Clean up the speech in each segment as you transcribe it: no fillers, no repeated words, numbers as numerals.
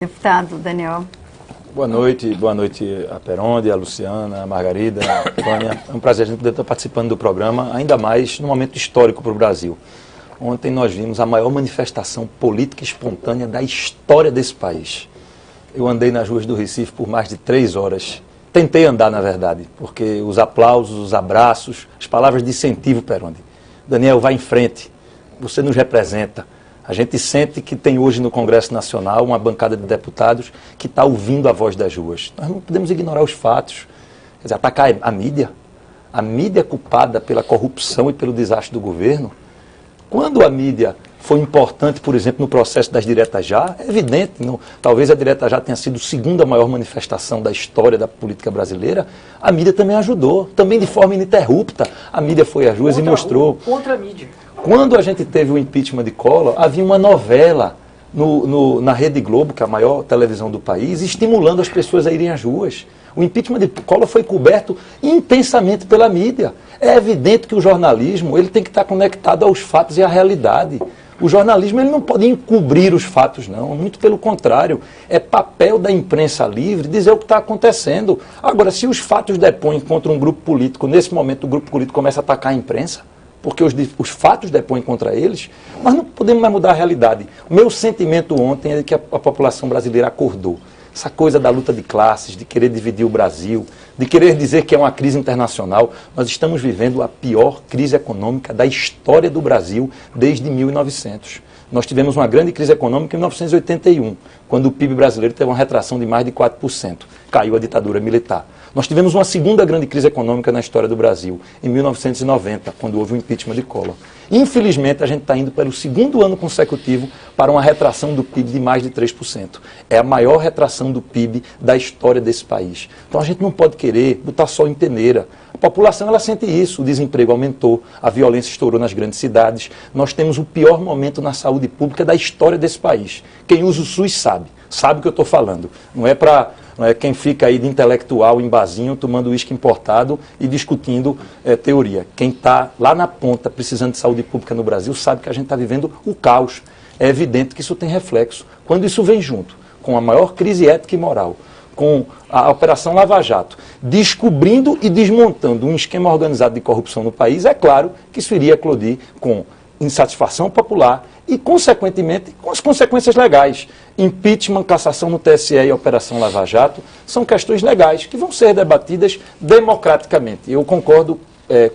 Deputado Daniel. Boa noite a Peronde, a Luciana, a Margarida, a Tânia. É um prazer a gente poder estar participando do programa, ainda mais num momento histórico para o Brasil. Ontem nós vimos a maior manifestação política espontânea da história desse país. Eu andei nas ruas do Recife por mais de 3 horas. Tentei andar, na verdade, porque os aplausos, os abraços, as palavras de incentivo, Peronde. Daniel, vai em frente, você nos representa. A gente sente que tem hoje no Congresso Nacional uma bancada de deputados que está ouvindo a voz das ruas. Nós não podemos ignorar os fatos. Quer dizer, atacar a mídia culpada pela corrupção e pelo desastre do governo. Quando a mídia foi importante, por exemplo, no processo das diretas já, é evidente, talvez a direta já tenha sido a segunda maior manifestação da história da política brasileira, a mídia também ajudou, também de forma ininterrupta. A mídia foi às ruas e mostrou. Contra a mídia. Quando a gente teve o impeachment de Collor, havia uma novela na Rede Globo, que é a maior televisão do país, estimulando as pessoas a irem às ruas. O impeachment de Collor foi coberto intensamente pela mídia. É evidente que o jornalismo ele tem que estar conectado aos fatos e à realidade. O jornalismo ele não pode encobrir os fatos, não. Muito pelo contrário. É papel da imprensa livre dizer o que está acontecendo. Agora, se os fatos depõem contra um grupo político, nesse momento o grupo político começa a atacar a imprensa, porque os fatos depõem contra eles, nós não podemos mais mudar a realidade. O meu sentimento ontem é que a população brasileira acordou. Essa coisa da luta de classes, de querer dividir o Brasil, de querer dizer que é uma crise internacional. Nós estamos vivendo a pior crise econômica da história do Brasil desde 1900. Nós tivemos uma grande crise econômica em 1981, quando o PIB brasileiro teve uma retração de mais de 4%. Caiu a ditadura militar. Nós tivemos uma segunda grande crise econômica na história do Brasil, em 1990, quando houve o impeachment de Collor. Infelizmente, a gente está indo pelo segundo ano consecutivo para uma retração do PIB de mais de 3%. É a maior retração do PIB da história desse país. Então a gente não pode querer botar sol em peneira. A população ela sente isso, o desemprego aumentou, a violência estourou nas grandes cidades. Nós temos o pior momento na saúde pública da história desse país. Quem usa o SUS sabe o que eu estou falando. Não é quem fica aí de intelectual em barzinho tomando uísque importado e discutindo teoria. Quem está lá na ponta precisando de saúde pública no Brasil sabe que a gente está vivendo o caos. É evidente que isso tem reflexo. Quando isso vem junto com a maior crise ética e moral, com a Operação Lava Jato, descobrindo e desmontando um esquema organizado de corrupção no país, é claro que isso iria eclodir com insatisfação popular e, consequentemente, com as consequências legais. Impeachment, cassação no TSE e Operação Lava Jato são questões legais que vão ser debatidas democraticamente. Eu concordo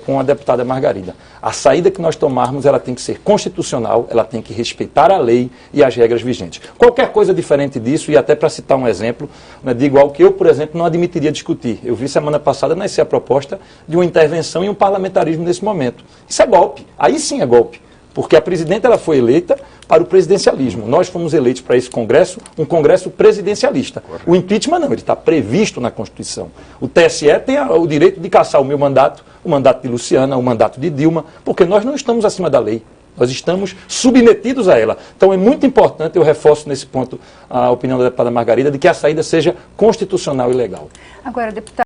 com a deputada Margarida. A saída que nós tomarmos, ela tem que ser constitucional, ela tem que respeitar a lei e as regras vigentes. Qualquer coisa diferente disso, e até para citar um exemplo, de igual que eu, por exemplo, não admitiria discutir. Eu vi semana passada nascer a proposta de uma intervenção e um parlamentarismo nesse momento. Isso é golpe. Aí sim é golpe. Porque a presidenta ela foi eleita para o presidencialismo. Nós fomos eleitos para esse Congresso, um Congresso presidencialista. O impeachment não, ele está previsto na Constituição. O TSE tem o direito de cassar o meu mandato, o mandato de Luciana, o mandato de Dilma, porque nós não estamos acima da lei. Nós estamos submetidos a ela. Então é muito importante, eu reforço nesse ponto a opinião da deputada Margarida, de que a saída seja constitucional e legal. Agora, deputado.